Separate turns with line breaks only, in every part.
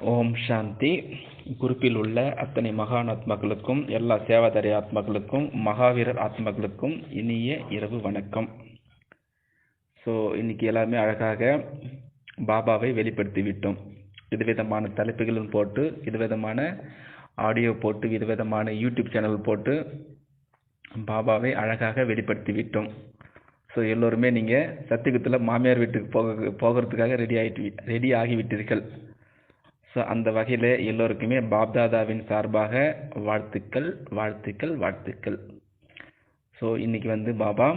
ஓம் சாந்தி. குரூப்பில் உள்ள அத்தனை மகான் ஆத்மாக்களுக்கும், எல்லா சேவாதாரி ஆத்மாக்களுக்கும், மகாவீரர் ஆத்மாக்களுக்கும் இனிய இரவு வணக்கம். ஸோ இன்னைக்கு எல்லாருமே அழகாக பாபாவை வெளிப்படுத்தி விட்டோம். விதவிதமான தலைப்புகளும் போட்டு, விதவிதமான ஆடியோ போட்டு, விதவிதமான யூடியூப் சேனல் போட்டு பாபாவை அழகாக வெளிப்படுத்தி விட்டோம். ஸோ எல்லோருமே நீங்கள் சத்தியகுத்தில் மாமியார் வீட்டுக்கு போகிறதுக்காக ரெடி ஆகிவிட்டீர்கள். ஸோ அந்த வகையில் எல்லோருக்குமே பாப்தாதாவின் சார்பாக வாழ்த்துக்கள் வாழ்த்துக்கள் வாழ்த்துக்கள். ஸோ இன்னைக்கு பாபா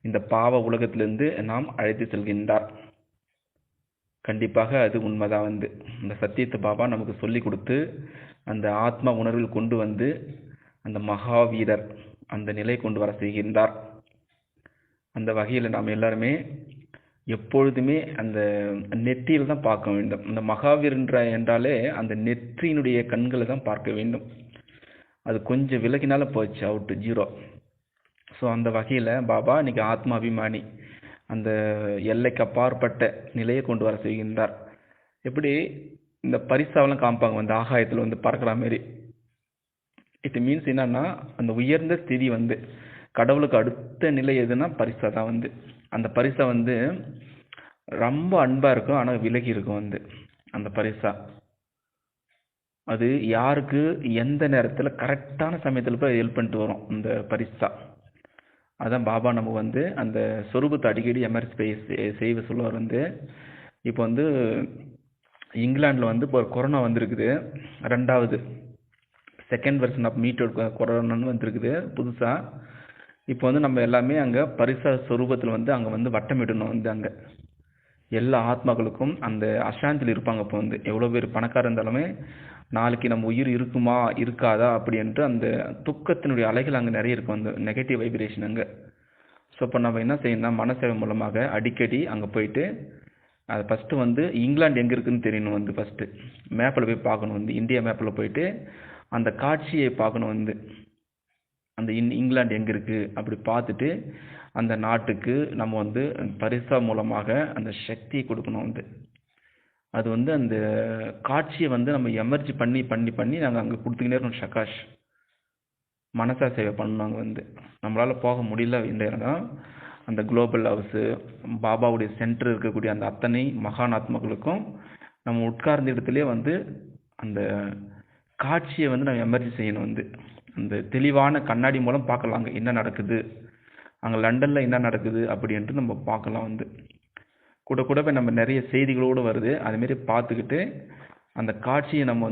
இந்த பாவ உலகத்திலிருந்து நாம் அழைத்து செல்கின்றார். கண்டிப்பாக அது உண்மைதான். இந்த சத்தியத்தை பாபா நமக்கு சொல்லி கொடுத்து அந்த ஆத்மா உணர்வில் கொண்டு வந்து அந்த மகாவீரர் அந்த நிலை கொண்டு வர செய்கின்றார். அந்த வகையில் நாம் எல்லாருமே எப்பொழுதுமே அந்த நெற்றியில் தான் பார்க்க வேண்டும். அந்த மகாவீர் என்றாலே அந்த நெற்றியினுடைய கண்களை தான் பார்க்க வேண்டும். அது கொஞ்சம் விலகினால போச்சு, அவுட்டு, ஜீரோ. ஸோ அந்த வகையில் பாபா இன்னைக்கு ஆத்மாபிமானி அந்த எல்லைக்கு அப்பாற்பட்ட நிலையை கொண்டு வர செய்கின்றார். எப்படி இந்த பரிசாவெல்லாம் காமிப்பாங்க ஆகாயத்தில் பறக்கிற மாதிரி. இட் மீன்ஸ் என்னன்னா, அந்த உயர்ந்த ஸ்திதி கடவுளுக்கு அடுத்த நிலை எதுனா பரிசா தான். அந்த பரிசா ரொம்ப அன்பா இருக்கும், ஆனால் விலகி இருக்கும். அந்த பரிசா அது யாருக்கு எந்த நேரத்தில் கரெக்டான சமயத்தில் போய் ஹெல்ப் பண்ணிட்டு வரும் இந்த பரிசா. அதான் பாபா நம்ம அந்த சொரூபத்தை அடிக்கடி எமர்ஜி செய்வ சொல்லுவார். இப்போ இங்கிலாண்டில் இப்போ கொரோனா வந்திருக்குது. ரெண்டாவது செகண்ட் வெர்ஷன் ஆஃப் மீட்டோட் கொரோனான்னு வந்திருக்குது புதுசாக. இப்போ நம்ம எல்லாமே அங்கே பரிசா சொரூபத்தில் அங்கே வட்டமிடணும். அங்கே எல்லா ஆத்மாக்களுக்கும் அந்த அசாந்தியில் இருப்பாங்க. இப்போ எவ்வளோ பேர் பணக்காரர் இருந்தாலுமே நாளைக்கு நம்ம உயிர் இருக்குமா இருக்காதா அப்படி என்று அந்த துக்கத்தினுடைய அலைகள் அங்கே நிறைய இருக்கும், அந்த நெகட்டிவ் வைப்ரேஷன் அங்கே. ஸோ இப்போ நம்ம என்ன செய்யணும்னா, மனசேவை மூலமாக அடிக்கடி அங்கே போயிட்டு அது ஃபஸ்ட்டு இங்கிலாந்து எங்கே இருக்குதுன்னு தெரியணும். ஃபஸ்ட்டு மேப்பில் போய் பார்க்கணும். இந்தியா மேப்பில் போயிட்டு அந்த காட்சியை பார்க்கணும். அந்த இங்கிலாந்து எங்கே இருக்குது அப்படி பார்த்துட்டு அந்த நாட்டுக்கு நம்ம பரிசா மூலமாக அந்த சக்தியை கொடுக்கணும். அது அந்த காட்சியை நம்ம எமர்ஜி பண்ணி பண்ணி பண்ணி நாங்கள் அங்கே கொடுத்துக்கிட்டே இருக்கணும். ஷகாஷ் மனசா சேவை பண்ணாங்க. நம்மளால் போக முடியல. இந்த இடம் அந்த குளோபல் ஹவுஸு பாபாவுடைய சென்டர் இருக்கக்கூடிய அந்த அத்தனை மகான் ஆத்மாக்களுக்கும் நம்ம உட்கார்ந்த இடத்துலேயே அந்த காட்சியை நம்ம எமர்ஜி செய்யணும். அந்த தெளிவான கண்ணாடி மூலம் பார்க்கலாம் அங்கே என்ன நடக்குது, அங்கே லண்டனில் என்ன நடக்குது அப்படி என்று நம்ம பார்க்கலாம். கூட கூட போய் நம்ம நிறைய செய்திகளோடு வருது, அதுமாரி பார்த்துக்கிட்டு அந்த காட்சியை நம்ம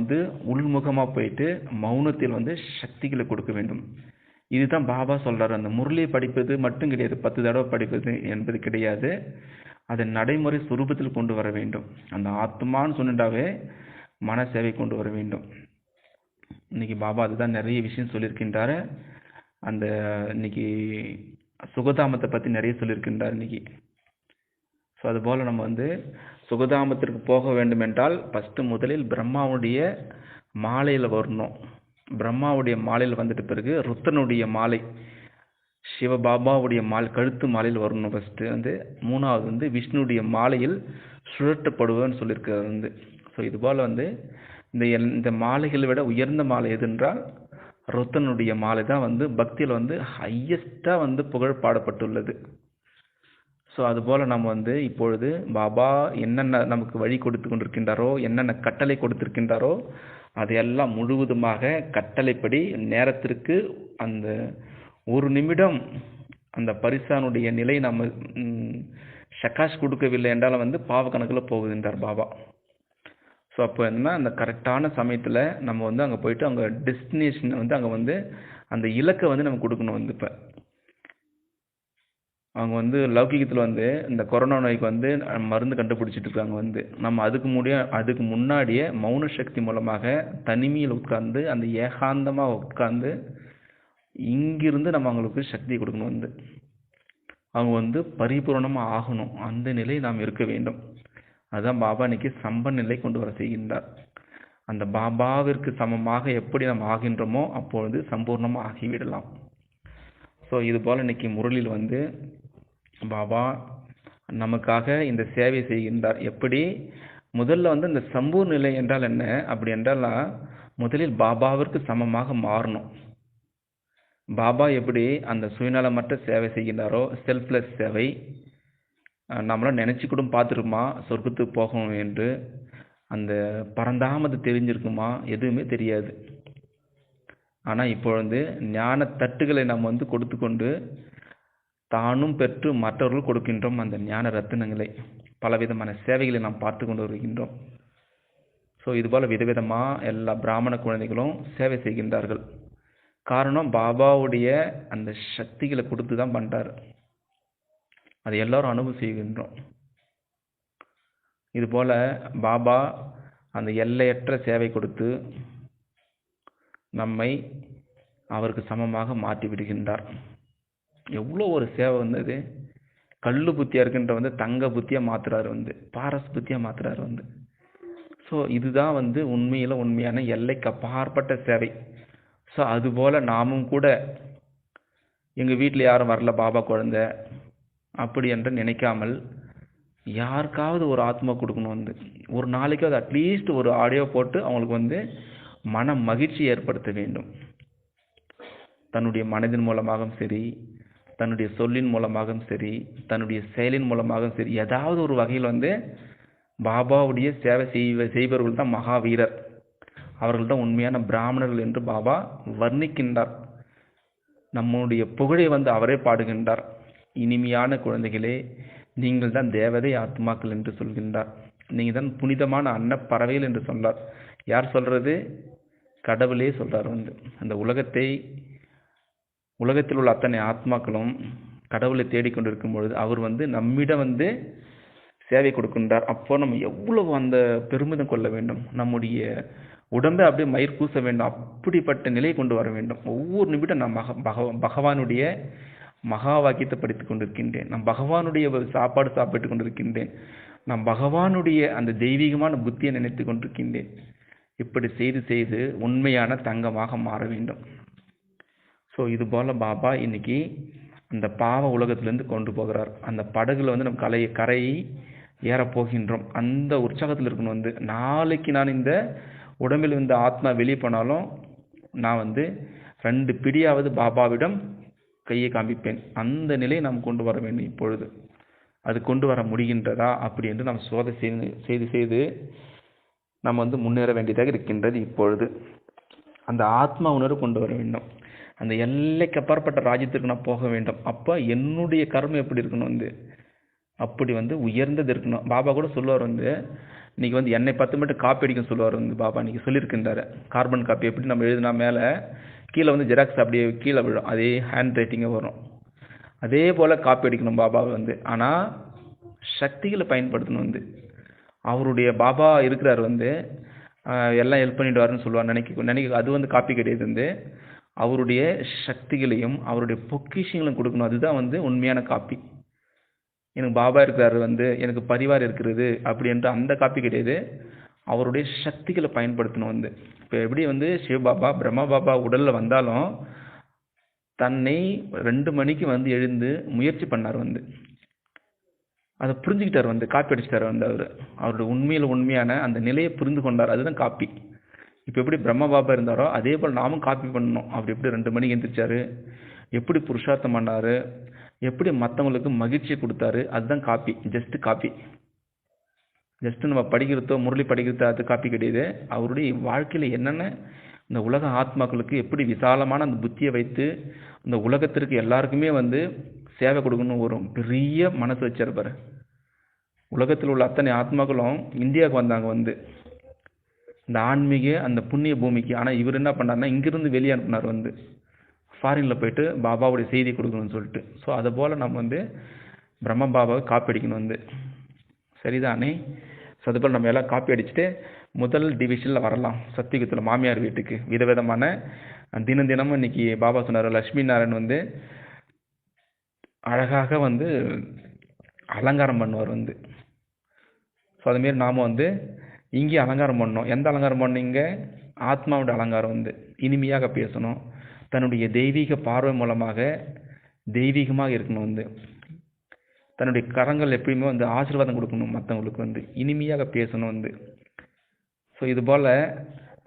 உள்முகமாக போயிட்டு மௌனத்தில் சக்திகளை கொடுக்க வேண்டும். இதுதான் பாபா சொல்கிறார். அந்த முரளியை படிப்பது மட்டும் கிடையாது, 10 தடவை படிப்பது என்பது கிடையாது. அதை நடைமுறை சுரூபத்தில் கொண்டு வர வேண்டும். அந்த ஆத்மான்னு சொன்னாவே மன சேவை கொண்டு வர வேண்டும். இன்னைக்கு பாபா அதுதான் நிறைய விஷயம் சொல்லியிருக்கின்றாரு. அந்த இன்னைக்கு சுகதாமத்தை பற்றி நிறைய சொல்லியிருக்கின்றார் இன்னைக்கு. ஸோ அதுபோல் நம்ம சுகதாமத்திற்கு போக வேண்டும் என்றால் ஃபஸ்ட்டு முதலில் பிரம்மாவுடைய மாலையில் வரணும். பிரம்மாவுடைய மாலையில் வந்துட்டு பிறகு ருத்தனுடைய மாலை, சிவபாபாவுடைய கழுத்து மாலையில் வரணும் ஃபஸ்ட்டு. மூணாவது விஷ்ணுடைய மாலையில் சுழற்றப்படுவன்னு சொல்லியிருக்காரு. ஸோ இதுபோல் இந்த மாலைகளை விட உயர்ந்த மாலை எதுன்றால் ருத்தனுடைய மாலை தான் பக்தியில் ஹையஸ்டாக புகழ் பாடப்பட்டுள்ளது. ஸோ அதுபோல் நம்ம இப்பொழுது பாபா என்னென்ன நமக்கு வழி கொடுத்து கொண்டிருக்கின்றாரோ, என்னென்ன கட்டளை கொடுத்திருக்கின்றாரோ அதையெல்லாம் முழுவதுமாக கட்டளைப்படி நேரத்திற்கு அந்த ஒரு நிமிடம் அந்த பரிசானுடைய நிலை நம்ம ஷகாஷ் கொடுக்கவில்லை என்றால் பாவ கணக்கில் போகுதுன்றார் பாபா. ஸோ அப்போ என்னன்னா, அந்த கரெக்டான சமயத்தில் நம்ம அங்கே போயிட்டு அங்கே டெஸ்டினேஷன் அங்கே அந்த இலக்கை நம்ம கொடுக்கணும். இப்போ அவங்க லௌகிகத்தில் இந்த கொரோனா நோய்க்கு மருந்து கண்டுபிடிச்சிட்டு இருக்காங்க. நம்ம அதுக்கு முன்னாடியே மௌன சக்தி மூலமாக தனிமையில் உட்கார்ந்து அந்த ஏகாந்தமாக உட்கார்ந்து இங்கிருந்து நம்ம அவங்களுக்கு சக்தி கொடுக்கணும். அவங்க பரிபூர்ணமாக ஆகணும். அந்த நிலை நாம் இருக்க வேண்டும். அதுதான் பாபா இன்னைக்கு சம்பன் நிலை கொண்டு வர செய்கின்றார். அந்த பாபாவிற்கு சமமாக எப்படி நம்ம ஆகின்றோமோ அப்பொழுது சம்பூர்ணமாக ஆகிவிடலாம். ஸோ இது போல் இன்னைக்கு முரளியில் பாபா நமக்காக இந்த சேவை செய்கின்றார். எப்படி முதல்ல வந்து இந்த சம்பூர் நிலை என்றால் என்ன? அப்படி என்றால் முதலில் பாபாவிற்கு சமமாக மாறணும். பாபா எப்படி அந்த சுயநலமற்ற சேவை செய்கின்றாரோ, செல்ஃப்லெஸ் சேவை, நம்மளாம் நினச்சி கூட பார்த்துருக்குமா சொர்க்கத்துக்கு போகணும் என்று? அந்த பரந்தாமது தெரிஞ்சிருக்குமா? எதுவுமே தெரியாது. ஆனால் இப்பொழுது ஞான தட்டுகளை நம்ம வந்து கொடுத்து கொண்டு தானும் பெற்று மற்றவர்கள் கொடுக்கின்றோம். அந்த ஞான ரத்தினங்களை, பலவிதமான சேவைகளை நாம் பார்த்து கொண்டு வருகின்றோம். ஸோ இதுபோல் விதவிதமாக எல்லா பிராமண குழந்தைகளும் சேவை செய்கின்றார்கள். காரணம், பாபாவுடைய அந்த சக்திகளை கொடுத்து தான் பண்ணுறாரு. அதை எல்லாரும் அனுபவம் செய்கின்றோம். இதுபோல் பாபா அந்த எல்லையற்ற சேவை கொடுத்து நம்மை அவருக்கு சமமாக மாற்றி விடுகின்றார். எவ்வளோ ஒரு சேவை வந்தது. கல்லு புத்தியாக இருக்கின்ற வந்து தங்க புத்தியாக மாற்றுறாரு, வந்து பாரஸ் புத்தியாக மாற்றுறாரு வந்து. ஸோ இதுதான் வந்து உண்மையான எல்லைக்கு அப்பாற்பட்ட சேவை. ஸோ அதுபோல் நாமும் கூட எங்கள் வீட்டில் யாரும் வரல பாபா குழந்தை அப்படி என்று நினைக்காமல், யாருக்காவது ஒரு ஆத்மா கொடுக்கணும் வந்து. ஒரு நாளைக்காவது அட்லீஸ்ட் ஒரு ஆடியோ போட்டு அவங்களுக்கு வந்து மன மகிழ்ச்சி ஏற்படுத்த வேண்டும். தன்னுடைய மனதின் மூலமாகவும் சரி, தன்னுடைய சொல்லின் மூலமாகவும் சரி, தன்னுடைய செயலின் மூலமாகவும் சரி, ஏதாவது ஒரு வகையில் வந்து பாபாவுடைய சேவை செய்பவர்கள் தான் மகாவீரர். அவர்கள் தான் உண்மையான பிராமணர்கள் என்று பாபா வர்ணிக்கின்றார். நம்முடைய புகழை வந்து அவரே பாடுகின்றார். இனிமையான குழந்தைகளே, நீங்கள் தான் தேவதை ஆத்மாக்கள் என்று சொல்கின்றார். நீங்கள் தான் புனிதமான அன்ன பறவைகள் என்று சொன்னார். யார் சொல்றது? கடவுளே சொல்றார் வந்து. அந்த உலகத்தில் உள்ள அத்தனை ஆத்மாக்களும் கடவுளை தேடிக்கொண்டிருக்கும் பொழுது அவர் வந்து நம்மிடம் வந்து சேவை கொடுக்கின்றார். அப்போ நம்ம எவ்வளவு அந்த பெருமிதம் கொள்ள வேண்டும். நம்முடைய உடம்பை அப்படியே மயிர் பூச வேண்டும். அப்படிப்பட்ட நிலையை கொண்டு வர வேண்டும். ஒவ்வொரு நிமிடம் நான் பகவானுடைய மகா வாக்கியத்தை படித்துக் கொண்டிருக்கின்றேன். நான் பகவானுடைய சாப்பாடு சாப்பிட்டு கொண்டிருக்கின்றேன். நான் பகவானுடைய அந்த தெய்வீகமான புத்தியை நினைத்து கொண்டிருக்கின்றேன். இப்படி செய்து உண்மையான தங்கமாக மாற வேண்டும். ஸோ இது போல் பாபா இன்னைக்கு அந்த பாவ உலகத்திலேருந்து கொண்டு போகிறார். அந்த படகுல வந்து நம்ம கரையை ஏறப்போகின்றோம். அந்த உற்சாகத்தில் இருக்கணும் வந்து. நாளைக்கு நான் இந்த உடம்பில் இந்த ஆத்மா வெளியே போனாலும் நான் வந்து 2 பிடியாவது பாபாவிடம் கையை காண்பிப்பேன். அந்த நிலையை நாம் கொண்டு வர வேண்டும். இப்பொழுது அது கொண்டு வர முடிகின்றதா அப்படி என்று நாம் சோதனை செய்து நம்ம வந்து முன்னேற வேண்டியதாக இருக்கின்றது. இப்பொழுது அந்த ஆத்மா உணர்வு கொண்டு வர வேண்டும். அந்த எல்லைக்கு அப்பாற்பட்ட ராஜ்யத்திற்கு நான் போக வேண்டும். அப்போ என்னுடைய கர்மம் எப்படி இருக்கணும் வந்து, அப்படி வந்து உயர்ந்தது இருக்கணும். பாபா கூட சொல்லுவார் வந்து, இன்னைக்கு வந்து என்னை 10 மட்டும் காப்பி அடிக்க சொல்லுவார் வந்து. பாபா இன்னைக்கு சொல்லியிருக்கின்றாரு. கார்பன் காப்பி எப்படி நம்ம எழுதினா மேலே கீழே வந்து ஜெராக்ஸ் அப்படியே கீழே விழும், அதே ஹேண்ட் ரைட்டிங்காக வரும். அதே போல் காப்பி அடிக்கணும் பாபாவை வந்து. ஆனால் சக்திகளை பயன்படுத்தணும் வந்து. அவருடைய பாபா இருக்கிறார் வந்து, எல்லாம் ஹெல்ப் பண்ணிடுவாருன்னு சொல்லுவார் நினைக்க அது வந்து காப்பி கிடையாது வந்து. அவருடைய சக்திகளையும் அவருடைய பொக்கிஷங்களையும் கொடுக்கணும். அதுதான் வந்து உண்மையான காப்பி. எனக்கு பாபா இருக்கிறாரு வந்து, எனக்கு பரிவார் இருக்கிறது அப்படி என்று அந்த காப்பி கிடையாது. அவருடைய சக்திகளை பயன்படுத்தணும் வந்து. இப்போ எப்படி வந்து சிவபாபா பிரம்மா பாபா உடலில் வந்தாலும் தன்னை 2 மணிக்கு வந்து எழுந்து முயற்சி பண்ணார் வந்து. அதை புரிஞ்சுக்கிட்டார் வந்து, காப்பி அடிச்சிட்டார் வந்து. அவருடைய உண்மையான அந்த நிலையை புரிந்து கொண்டார். அதுதான் காப்பி. இப்போ எப்படி பிரம்ம பாபா இருந்தாரோ அதே போல் நாமும் காப்பி பண்ணணும். அப்படி எப்படி 2 மணிக்கு எந்திரிச்சாரு, எப்படி புருஷார்த்தம் பண்ணாரு, எப்படி மற்றவங்களுக்கு மகிழ்ச்சியை கொடுத்தாரு, அதுதான் காப்பி. காப்பி ஜஸ்ட் நம்ம படிக்கிறதோ முரளி படிக்கிறதோ அது காப்பி கிடையாது. அவருடைய வாழ்க்கையில் என்னென்ன இந்த உலக ஆத்மாக்களுக்கு எப்படி விசாலமான அந்த புத்தியை வைத்து இந்த உலகத்திற்கு எல்லாருக்குமே வந்து சேவை கொடுக்கணும் ஒரு பெரிய மனசு வச்சிருப்பாரு. உலகத்தில் உள்ள அத்தனை ஆத்மாக்களும் இந்தியாவுக்கு வந்தாங்க வந்து, இந்த ஆன்மீக அந்த புண்ணிய பூமிக்கு. ஆனால் இவர் என்ன பண்ணாருன்னா இங்கிருந்து வெளியே அனுப்பினார் வந்து, ஃபாரினில் போயிட்டு பாபாவுடைய செய்தி கொடுக்கணும்னு சொல்லிட்டு. ஸோ அதை போல் நம்ம வந்து பிரம்ம பாபாவை காப்பி அடிக்கணும் வந்து. சரிதானே? ஸோ அது போல் நம்ம எல்லாம் காப்பி அடிச்சுட்டு முதல் டிவிஷனில் வரலாம். சத்தியுகத்தில் மாமியார் வீட்டுக்கு விதவிதமான தினமும் இன்னைக்கு பாபா சொன்னார், லட்சுமி நாராயண் வந்து அழகாக வந்து அலங்காரம் பண்ணுவார் வந்து. ஸோ அதுமாரி நாம் வந்து இங்கே அலங்காரம் பண்ணணும். எந்த அலங்காரம் பண்ணீங்க? ஆத்மாவோட அலங்காரம் வந்து இனிமையாக பேசணும். தன்னுடைய தெய்வீக பார்வை மூலமாக தெய்வீகமாக இருக்கணும் வந்து. தன்னுடைய கரங்கள் எப்பயுமே வந்து ஆசீர்வாதம் கொடுக்கணும், மற்றவங்களுக்கு வந்து இனிமையாக பேசணும் வந்து. ஸோ இது போல்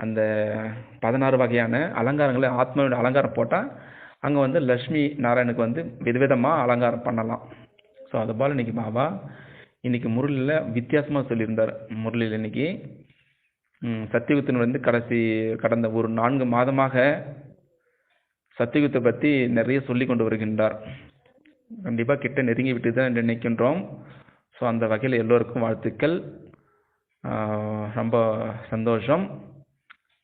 அந்த 16 வகையான அலங்காரங்களை ஆத்மாவோட அலங்காரம் போட்டால் அங்கே வந்து லக்ஷ்மி நாராயணுக்கு வந்து விதவிதமாக அலங்காரம் பண்ணலாம். ஸோ அது போல் இன்னைக்கு பாபா இன்னைக்கு முரளியில் வித்தியாசமாக சொல்லியிருந்தார். முரளியில் இன்னைக்கு சத்தியுகத்தின் வந்து கடந்த ஒரு 4 மாதமாக சத்தியுகத்தை பற்றி நிறைய சொல்லி கொண்டு வருகின்றார். கண்டிப்பாக கிட்ட நெருங்கி விட்டு தான் நினைக்கின்றோம். ஸோ அந்த வகையில் எல்லோருக்கும் வாழ்த்துக்கள். ரொம்ப சந்தோஷம்.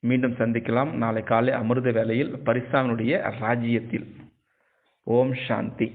மீண்டும் சந்திக்கலாம் நாளை காலை அமிர்த வேளையில் பரிசாவினுடைய ராஜ்யத்தில். ஓம் சாந்தி.